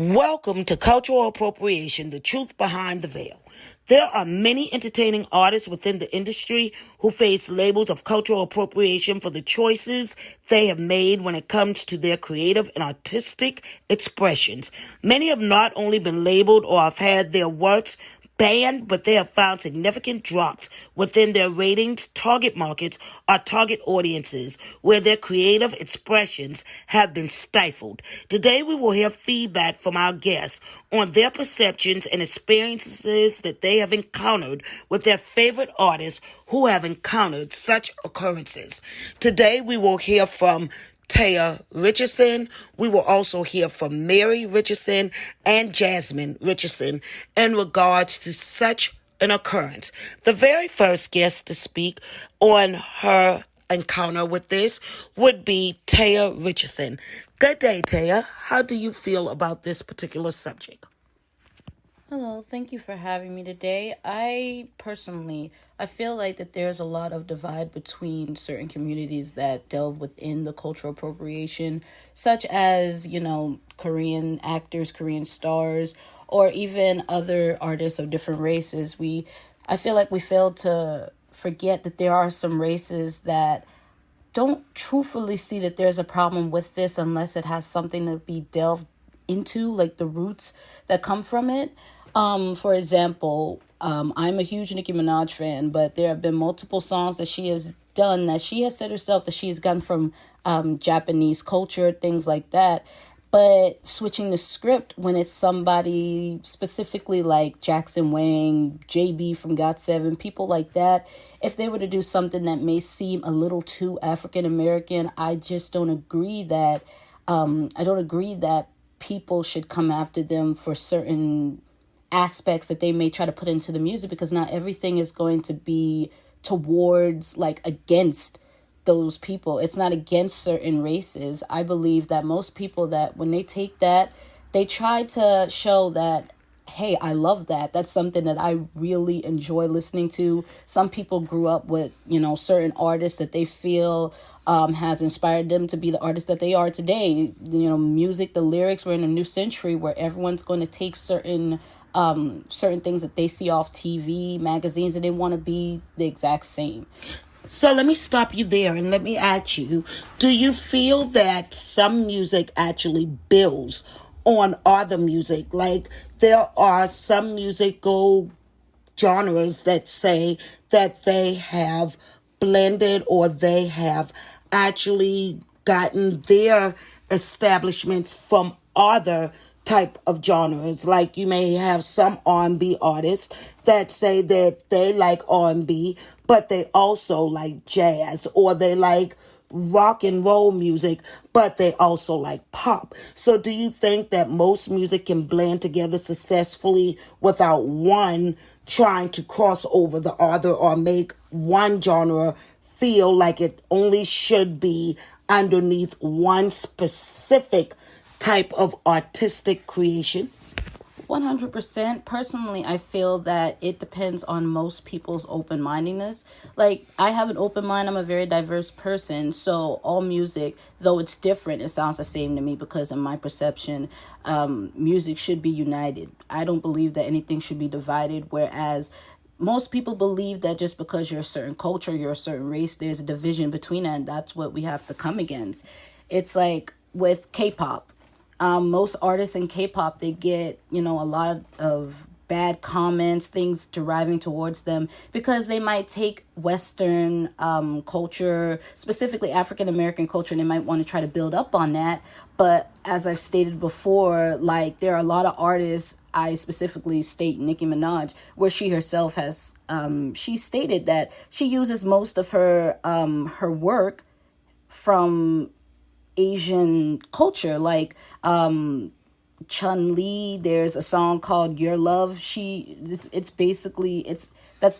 Welcome to Cultural Appropriation, the truth behind the veil. There are many entertaining artists within the industry who face labels of cultural appropriation for the choices they have made when it comes to their creative and artistic expressions. Many have not only been labeled or have had their works banned, but they have found significant drops within their ratings, target markets, or target audiences where their creative expressions have been stifled. Today, we will hear feedback from our guests on their perceptions and experiences that they have encountered with their favorite artists who have encountered such occurrences. Today, we will hear from Taya Richardson. We will also hear from Mary Richardson and Jasmine Richardson in regards to such an occurrence. The very first guest to speak on her encounter with this would be Taya Richardson. Good day, Taya. How do you feel about this particular subject? Hello, thank you for having me today. I feel like that there's a lot of divide between certain communities that delve within the cultural appropriation, such as, Korean actors, Korean stars, or even other artists of different races. I feel like we fail to forget that there are some races that don't truthfully see that there's a problem with this unless it has something to be delved into, like the roots that come from it. For example, I'm a huge Nicki Minaj fan, but there have been multiple songs that she has done that she has said herself that she has gotten from Japanese culture, things like that. But switching the script when it's somebody specifically like Jackson Wang, JB from GOT7, people like that, if they were to do something that may seem a little too African American, I just don't agree that people should come after them for certain aspects that they may try to put into the music, because not everything is going to be towards against those people. It's not against certain races. I believe that most people, that when they take that, they try to show that, hey, I love that. That's something that I really enjoy listening to. Some people grew up with, certain artists that they feel has inspired them to be the artists that they are today. Music, the lyrics, we're in a new century where everyone's going to take certain things that they see off TV, magazines, and they want to be the exact same. So let me stop you there and let me ask you, do you feel that some music actually builds on other music? Like there are some musical genres that say that they have blended or they have actually gotten their establishments from other type of genres. Like you may have some R&B artists that say that they like R&B, but they also like jazz, or they like rock and roll music, but they also like pop. So do you think that most music can blend together successfully without one trying to cross over the other or make one genre feel like it only should be underneath one specific type of artistic creation? 100%. Personally, I feel that it depends on most people's open-mindedness. Like, I have an open mind. I'm a very diverse person. So all music, though it's different, it sounds the same to me, because in my perception, music should be united. I don't believe that anything should be divided, whereas most people believe that just because you're a certain culture, you're a certain race, there's a division between that, and that's what we have to come against. It's like with K-pop. Most artists in K-pop, they get, a lot of bad comments, things deriving towards them, because they might take Western culture, specifically African-American culture, and they might want to try to build up on that. But as I've stated before, there are a lot of artists, I specifically state Nicki Minaj, where she herself has, she stated that she uses most of her work from Asian culture, like Chun-Li. There's a song called Your Love. That's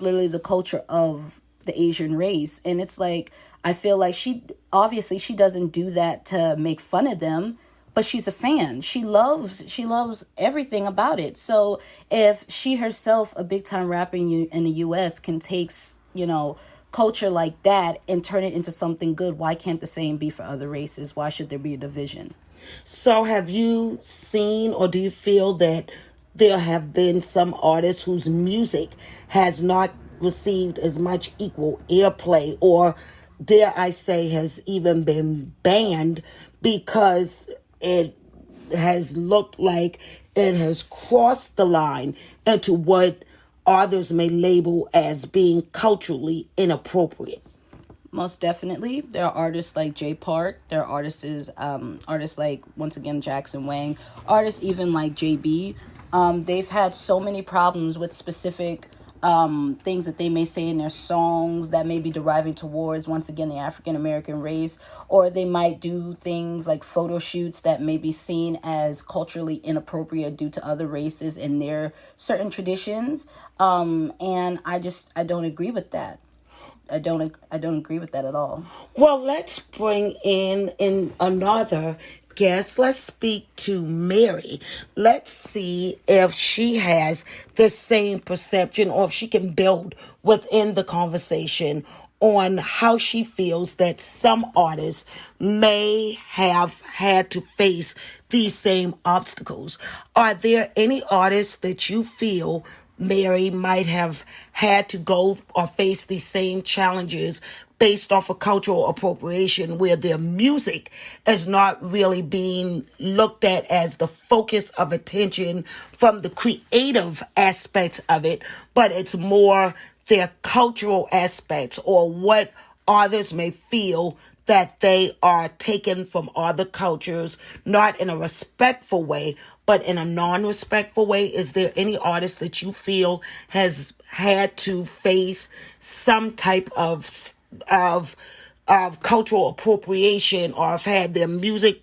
literally the culture of the Asian race. And it's like, I feel like she doesn't do that to make fun of them, but she's a fan. She loves everything about it. So if she herself, a big time rapper in the US, can take, culture like that and turn it into something good, why can't the same be for other races? Why should there be a division? So have you seen, or do you feel that there have been some artists whose music has not received as much equal airplay, or dare I say has even been banned because it has looked like it has crossed the line into what others may label as being culturally inappropriate? Most definitely. There are artists like Jay Park. There are artists like, once again, Jackson Wang. Artists even like JB. They've had so many problems with specific things that they may say in their songs that may be deriving towards, once again, the African American race. Or they might do things like photo shoots that may be seen as culturally inappropriate due to other races and their certain traditions. And I don't agree with that. I don't agree with that at all. Well, let's bring in another guest. Let's speak to Mary. Let's see if she has the same perception, or if she can build within the conversation on how she feels that some artists may have had to face these same obstacles. Are there any artists that you feel, Mary, might have had to go or face these same challenges based off of cultural appropriation, where their music is not really being looked at as the focus of attention from the creative aspects of it, but it's more their cultural aspects, or what others may feel that they are taken from other cultures, not in a respectful way, but in a non-respectful way? Is there any artist that you feel has had to face some type of cultural appropriation, or have had their music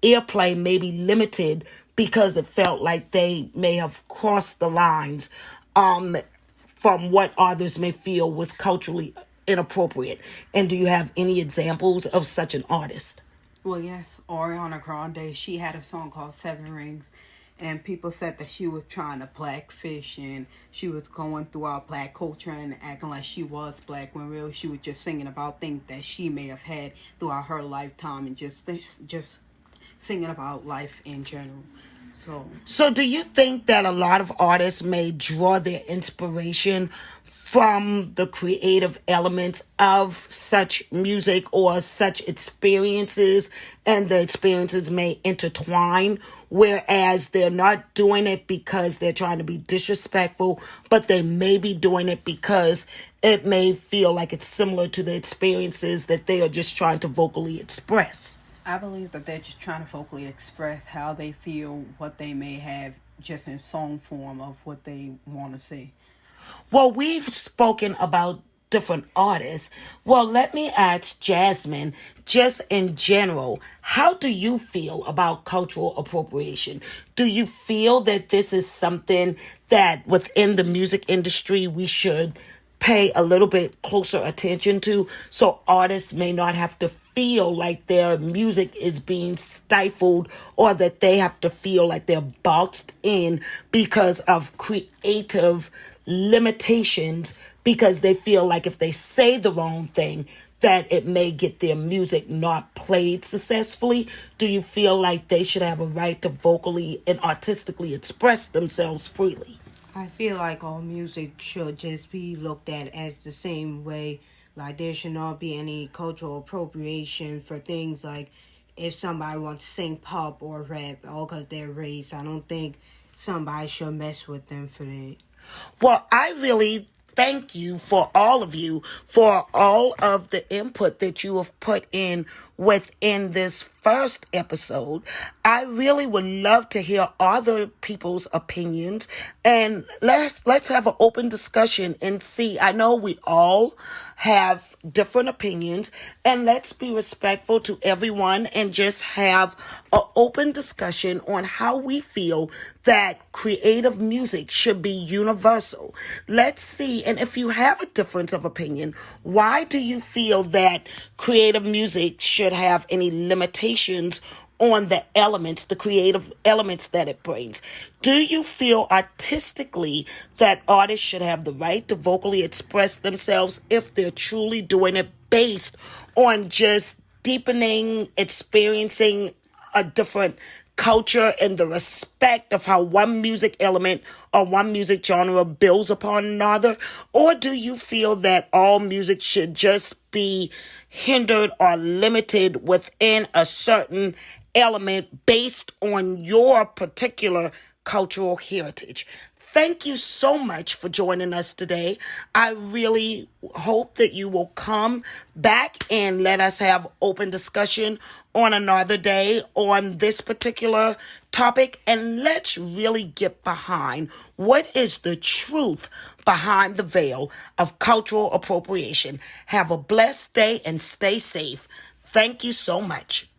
airplay maybe limited because it felt like they may have crossed the lines from what others may feel was culturally inappropriate? And do you have any examples of such an artist? Well, yes, Ariana Grande, she had a song called Seven Rings, and people said that she was trying to blackfish, and she was going throughout black culture and acting like she was black, when really she was just singing about things that she may have had throughout her lifetime, and just singing about life in general. So do you think that a lot of artists may draw their inspiration from the creative elements of such music or such experiences, and the experiences may intertwine, whereas they're not doing it because they're trying to be disrespectful, but they may be doing it because it may feel like it's similar to the experiences that they are just trying to vocally express? I believe that they're just trying to vocally express how they feel, what they may have, just in song form of what they want to say. Well, we've spoken about different artists. Well, let me ask Jasmine, just in general, how do you feel about cultural appropriation? Do you feel that this is something that within the music industry we should pay a little bit closer attention to, so artists may not have to feel like their music is being stifled, or that they have to feel like they're boxed in because of creative limitations, because they feel like if they say the wrong thing, that it may get their music not played successfully? Do you feel like they should have a right to vocally and artistically express themselves freely? I feel like all music should just be looked at as the same way. Like, there should not be any cultural appropriation for things like if somebody wants to sing pop or rap all because they're race. I don't think somebody should mess with them for that. Well, I really thank you for all of you for all of the input that you have put in within this first episode. I really would love to hear other people's opinions, and let's have an open discussion and see. I know we all have different opinions, and let's be respectful to everyone and just have an open discussion on how we feel that creative music should be universal. Let's see, and if you have a difference of opinion, why do you feel that creative music should have any limitations on the elements, the creative elements that it brings. Do you feel artistically that artists should have the right to vocally express themselves if they're truly doing it based on just deepening, experiencing a different culture and the respect of how one music element or one music genre builds upon another? Or do you feel that all music should just be hindered or limited within a certain element based on your particular cultural heritage? Thank you so much for joining us today. I really hope that you will come back and let us have open discussion on another day on this particular topic. And let's really get behind what is the truth behind the veil of cultural appropriation. Have a blessed day and stay safe. Thank you so much.